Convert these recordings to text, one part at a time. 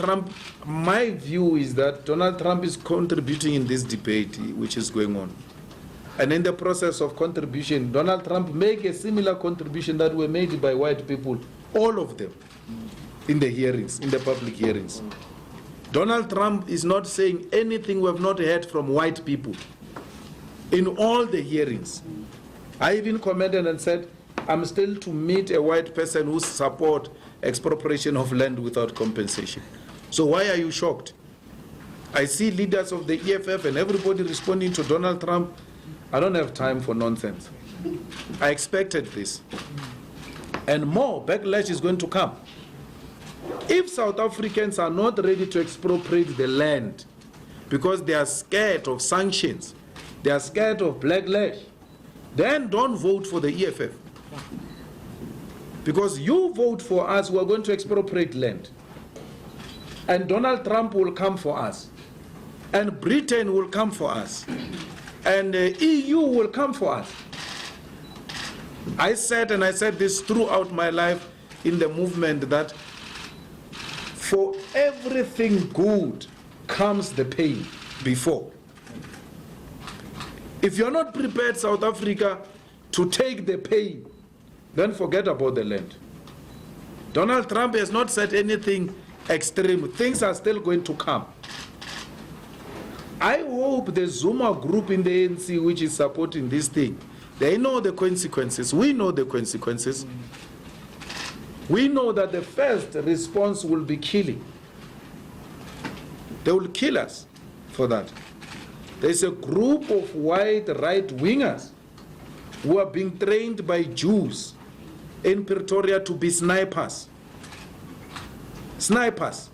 Trump, my view is that Donald Trump is contributing in this debate which is going on. And in the process of contribution, Donald Trump make a similar contribution that were made by white people, all of them, in the hearings, in the public hearings. Donald Trump is not saying anything we have not heard from white people in all the hearings. I even commented and said, I'm still to meet a white person who support expropriation of land without compensation. So why are you shocked? I see leaders of the EFF and everybody responding to Donald Trump. I don't have time for nonsense. I expected this. And more backlash is going to come. If South Africans are not ready to expropriate the land because they are scared of sanctions, they are scared of backlash, then don't vote for the EFF. Because you vote for us, we're going to expropriate land. And Donald Trump will come for us. And Britain will come for us. And the EU will come for us. I said, and I said this throughout my life in the movement, that for everything good comes the pain before. If you're not prepared, South Africa, to take the pain, then forget about the land. Donald Trump has not said anything extreme. Things are still going to come. I hope the Zuma group in the ANC, which is supporting this thing, they know the consequences. We know the consequences. We know that the first response will be killing. They will kill us for that. There's a group of white right-wingers who are being trained by Jews in Pretoria to be snipers. Snipers.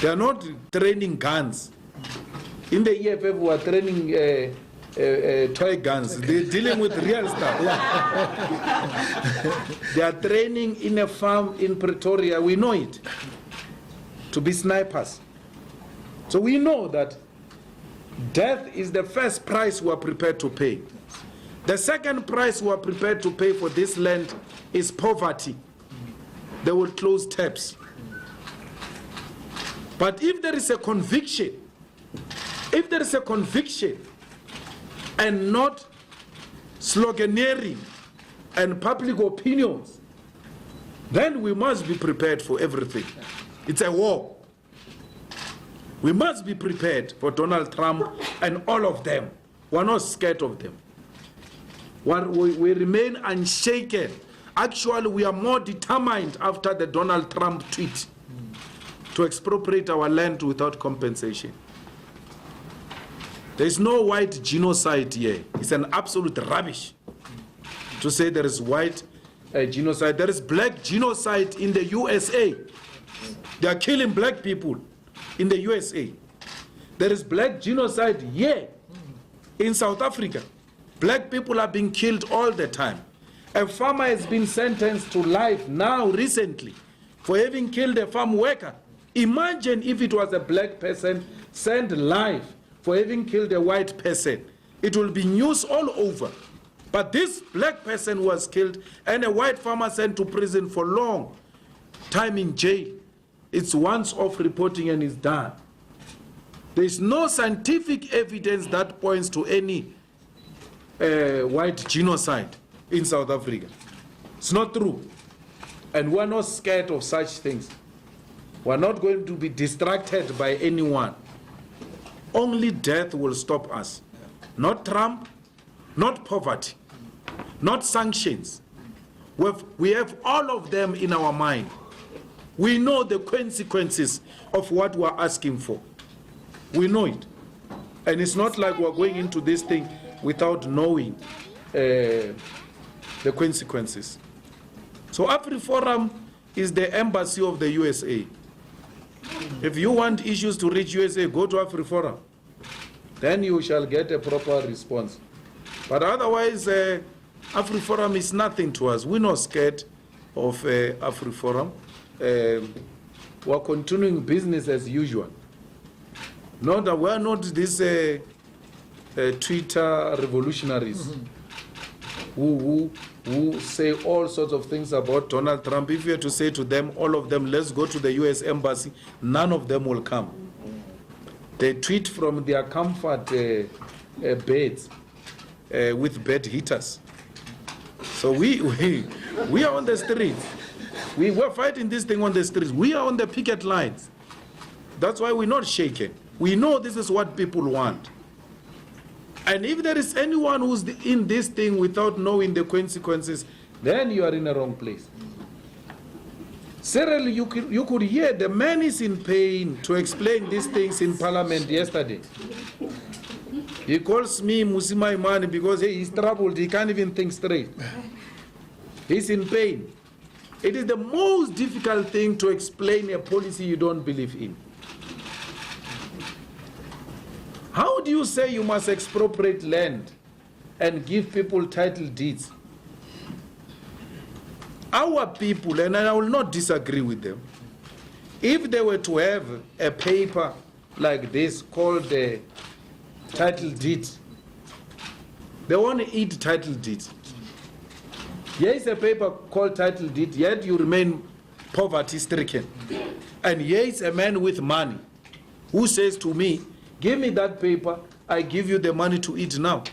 They are not training guns. In the EFF, we are training toy guns. They're dealing with real stuff. They are training in a farm in Pretoria. We know it. To be snipers. So we know that death is the first price we are prepared to pay. The second price we are prepared to pay for this land is poverty. They will close taps. But if there is a conviction, and not sloganeering and public opinions, then we must be prepared for everything. It's a war. We must be prepared for Donald Trump and all of them. We're not scared of them. We remain unshaken. Actually, we are more determined after the Donald Trump tweet to expropriate our land without compensation. There is no white genocide here. It's an absolute rubbish to say there is white genocide. There is black genocide in the USA. They are killing black people in the USA. There is black genocide here in South Africa. Black people are being killed all the time. A farmer has been sentenced to life now recently for having killed a farm worker. Imagine if it was a black person sent life for having killed a white person. It will be news all over. But this black person was killed and a white farmer sent to prison for long time in jail. It's once off reporting and it's done. There is no scientific evidence that points to any white genocide in South Africa. It's not true. And we're not scared of such things. We're not going to be distracted by anyone. Only death will stop us. Not Trump, not poverty, not sanctions. We have all of them in our mind. We know the consequences of what we're asking for. We know it. And it's not like we're going into this thing without knowing the consequences. So AfriForum is the embassy of the USA. If you want issues to reach USA, go to AfriForum. Then you shall get a proper response. But otherwise, AfriForum is nothing to us. We're not scared of AfriForum. We're continuing business as usual. No, that we're not these Twitter revolutionaries. who say all sorts of things about Donald Trump. If you were to say to them, all of them, let's go to the US embassy, none of them will come. They tweet from their comfort beds with bed heaters. So we are on the streets. We're fighting this thing on the streets. We are on the picket lines. That's why we're not shaken. We know this is what people want. And if there is anyone who's in this thing without knowing the consequences, then you are in the wrong place. Cyril, you could hear the man is in pain to explain these things in Parliament yesterday. He calls me Musima Imani because he's troubled. He can't even think straight. He's in pain. It is the most difficult thing to explain a policy you don't believe in. How do you say you must expropriate land and give people title deeds? Our people, and I will not disagree with them, if they were to have a paper like this called the title deed, they want to eat title deed. Here is a paper called title deed, yet you remain poverty-stricken. And here is a man with money who says to me, give me that paper, I give you the money to eat now.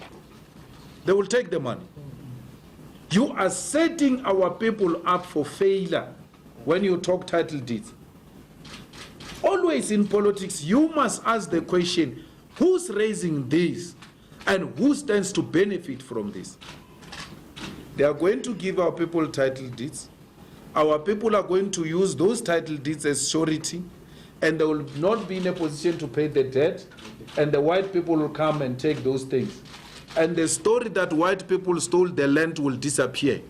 They will take the money. You are setting our people up for failure when you talk title deeds. Always in politics, you must ask the question, who's raising this and who stands to benefit from this? They are going to give our people title deeds. Our people are going to use those title deeds as surety, and they will not be in a position to pay the debt, and the white people will come and take those things. And the story that white people stole the land will disappear,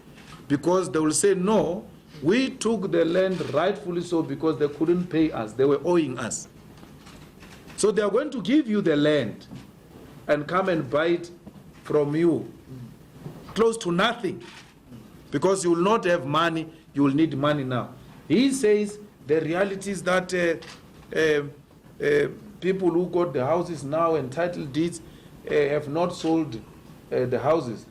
because they will say, no, we took the land rightfully so because they couldn't pay us, they were owing us. So they are going to give you the land and come and buy it from you, close to nothing, because you will not have money, you will need money now. He says the reality is that people who got the houses now and title deeds have not sold the houses.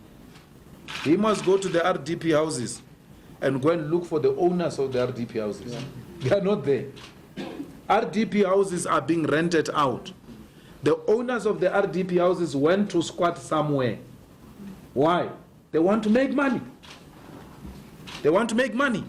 He must go to the RDP houses and go and look for the owners of the RDP houses. Yeah. They are not there. RDP houses are being rented out. The owners of the RDP houses went to squat somewhere. Why? They want to make money. They want to make money.